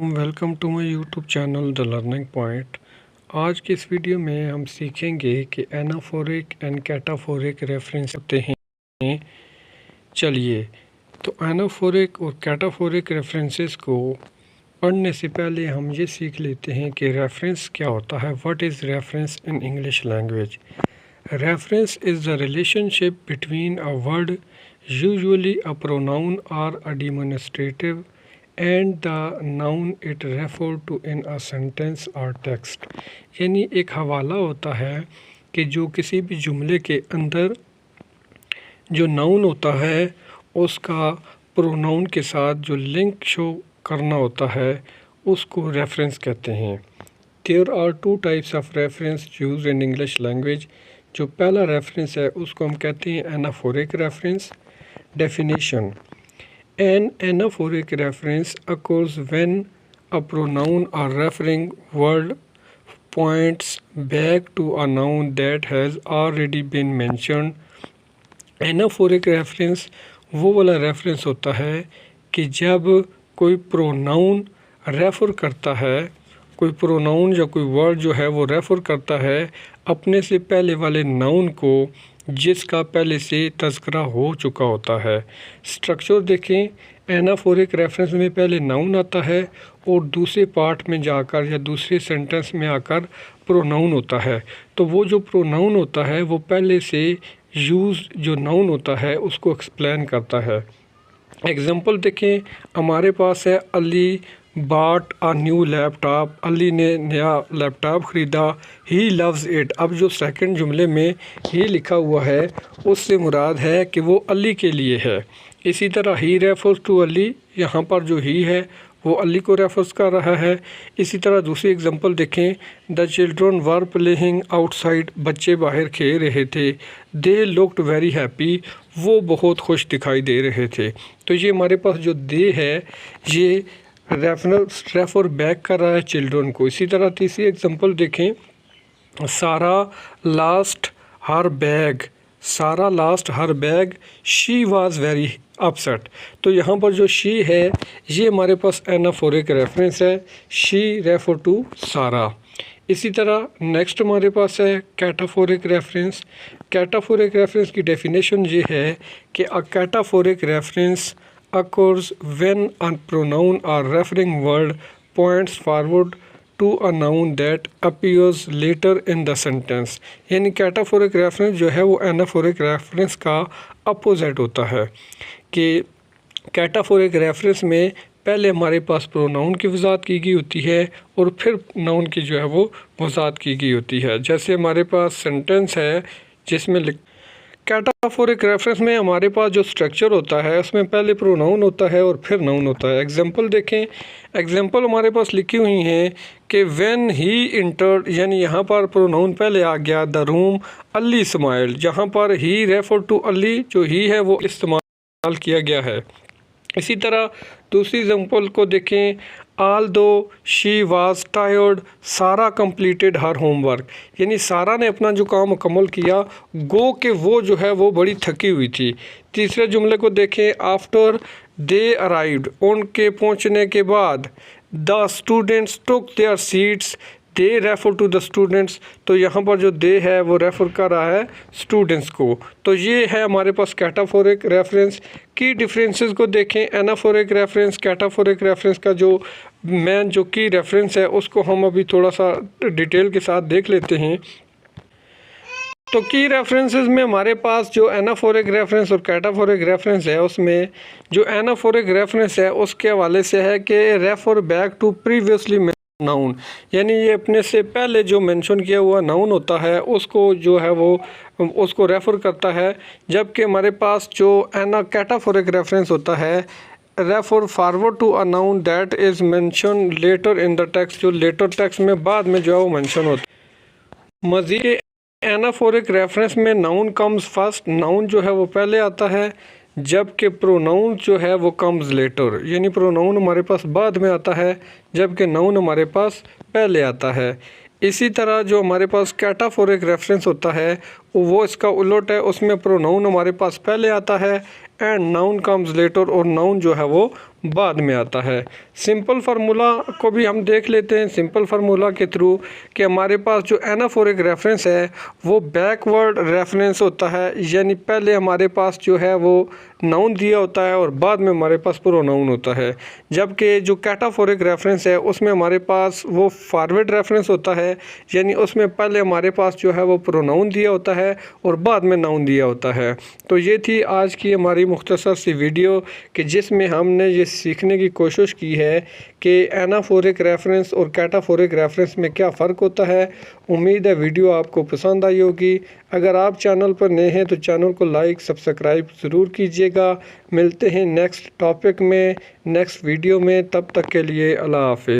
Welcome to my YouTube channel the learning point. आज के इस वीडियो में हम सीखेंगे कि एनाफोरिक एंड कैटाफोरिक रेफरेंस होते हैं। चलिए, तो एनाफोरिक और कैटाफोरिक रेफरेंसेस को पढ़ने से पहले हम ये सीख लेते हैं कि रेफरेंस क्या होता है। What is reference in English language? Reference is the relationship between a word, usually a pronoun और a demonstrative, and the noun it refer to in a sentence और टेक्स्ट। यानी एक हवाला होता है कि जो किसी भी जुमले के अंदर जो नाउन होता है उसका प्रोनाउन के साथ जो लिंक शो करना होता है उसको रेफरेंस कहते हैं। There are two types of reference use in English language. जो पहला रेफरेंस है उसको हम कहते हैं anaphoric reference. Definition: An anaphoric reference occurs when a pronoun or referring word points back to a noun that has already been mentioned. Anaphoric reference वो वाला reference होता है कि जब कोई प्रोनाउन रेफ़र करता है, कोई प्रोनाउन या कोई वर्ड जो है वो रेफ़र करता है अपने से पहले वाले नाउन को जिसका पहले से तज़किरा हो चुका होता है। स्ट्रक्चर देखें, एनाफोरिक रेफरेंस में पहले नाउन आता है और दूसरे पार्ट में जाकर या दूसरे सेंटेंस में आकर प्रोनाउन होता है। तो वो जो प्रोनाउन होता है वो पहले से यूज़ जो नाउन होता है उसको एक्सप्लेन करता है। एग्जांपल देखें, हमारे पास है अली बाट अ न्यू लैपटॉप। अली ने नया लैपटॉप ख़रीदा। He loves it. अब जो सेकंड जुमले में ही लिखा हुआ है उससे मुराद है कि वो अली के लिए है। इसी तरह ही रेफर्स टू अली, यहाँ पर जो ही है वो अली को रेफर्स कर रहा है। इसी तरह दूसरी एग्जांपल देखें, the children were playing outside. बच्चे बाहर खेल रहे थे। They looked very happy. वो बहुत खुश दिखाई दे रहे थे। तो ये हमारे पास जो दे है ये रेफर बैक कर रहा है चिल्ड्रन को। इसी तरह तीसरी एग्जांपल देखें, Sara lost her bag. Sara lost her bag. She was very upset. तो यहाँ पर जो शी है ये हमारे पास एनाफोरिक रेफरेंस है। She refer to Sara. इसी तरह नेक्स्ट हमारे पास है कैटाफोरिक रेफरेंस। कैटाफोरिक रेफरेंस की डेफिनेशन ये है कि a cataphoric reference occurs when a pronoun or referring word points forward to a noun that appears later in the sentence। यानी कैटाफोरिक रेफरेंस जो है वो एनाफोरिक रेफरेंस का अपोजिट होता है कि कैटाफोरिक रेफरेंस में पहले हमारे पास प्रोनाउन की वजाहत की गई होती है और फिर नाउन की जो है वो वजाहत की गई होती है। जैसे हमारे पास सेंटेंस है जिसमें कैटाफोरिक रेफरेंस में हमारे पास जो स्ट्रक्चर होता है उसमें पहले प्रोनाउन होता है और फिर नाउन होता है। एग्जांपल देखें, एग्जांपल हमारे पास लिखी हुई हैं कि व्हेन ही इंटर्ड, यानी यहाँ पर प्रोनाउन पहले आ गया द रूम, अली स्माइल्ड। जहाँ पर ही रेफर टू अली, जो ही है वो इस्तेमाल किया गया है। इसी तरह दूसरी एग्जांपल को देखें, आल दो शी वाज टायर्ड सारा कंप्लीटेड हर होमवर्क। यानी सारा ने अपना जो काम मुकम्मल किया, गो के वो जो है वो बड़ी थकी हुई थी। तीसरे जुमले को देखें, आफ्टर दे अराइव्ड, उनके पहुंचने के बाद, the students took their seats, they refer to the students. तो यहाँ पर जो दे है वो रेफ़र कर रहा है स्टूडेंट्स को। तो ये है हमारे पास कैटाफोरिक रेफरेंस की डिफरेंसेस को देखें। एनाफोरिक रेफरेंस, कैटाफोरिक रेफरेंस का जो मेन जो की रेफरेंस है उसको हम अभी थोड़ा सा डिटेल के साथ देख लेते हैं। तो की रेफरेंसेस में हमारे पास जो एनाफोरिक रेफरेंस और कैटाफोरिक रेफरेंस है उसमें जो एनाफोरिक रेफरेंस है उसके हवाले से है कि refer back to previously noun. यानी ये अपने से पहले जो मेंशन किया हुआ नाउन होता है उसको जो है वो उसको रेफ़र करता है। जबकि हमारे पास जो कैटाफोरिक रेफरेंस होता है refer forward to a noun that is mention later in the text. जो लेटर टेक्स्ट में बाद में जो है वो मेंशन होता है। मज़ीद एनाफोरिक रेफरेंस में नाउन कम्स फर्स्ट, नाउन जो है वो पहले आता है, जबकि प्रोनाउन जो है वो कम्स लेटर। यानी प्रोनाउन हमारे पास बाद में आता है जबकि नाउन हमारे पास पहले आता है। इसी तरह जो हमारे पास कैटाफोरिक रेफरेंस होता है वो इसका उलट है, उसमें प्रोनाउन हमारे पास पहले आता है एंड नाउन कम्स लेटर, और नाउन जो है वो बाद में आता है। सिंपल फार्मूला को भी हम देख लेते हैं सिंपल फार्मूला के थ्रू कि हमारे पास जो एनाफोरिक रेफरेंस है वो बैकवर्ड रेफरेंस होता है, यानी पहले हमारे पास जो है वो नाउन दिया होता है और बाद में हमारे पास प्रोनाउन होता है। जबकि जो कैटाफोरिक रेफरेंस है उसमें हमारे पास वो फॉरवर्ड रेफरेंस होता है, यानी उसमें पहले हमारे पास जो है वो प्रोनाउन दिया होता है और बाद में नाउन दिया होता है। तो ये थी आज की हमारी मुख्तसर सी वीडियो कि जिसमें हमने ये सीखने की कोशिश की है कि एनाफोरिक रेफरेंस और कैटाफोरिक रेफरेंस में क्या फ़र्क होता है। उम्मीद है वीडियो आपको पसंद आई होगी। अगर आप चैनल पर नए हैं तो चैनल को लाइक सब्सक्राइब ज़रूर कीजिएगा। मिलते हैं नेक्स्ट टॉपिक में, नेक्स्ट वीडियो में। तब तक के लिए अल्लाह हाफ़िज़।